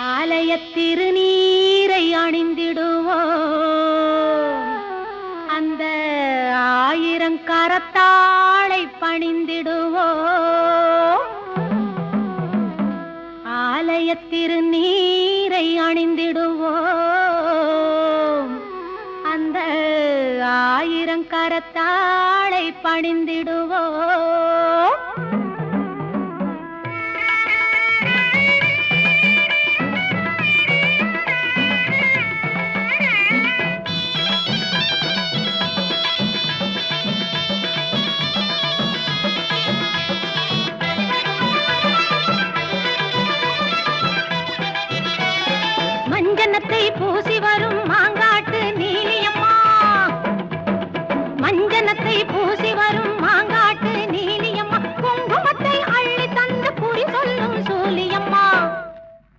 ஆலய திருநீரை அணிந்திடுவோம், அந்த ஆயிரங்கரத்தாளை பணிந்திடுவோம். ஆலய திருநீரை அணிந்திடுவோம், அந்த ஆயிரங்கரத்தாளை பணிந்திடுவோம். மஞ்சனத்தை பூச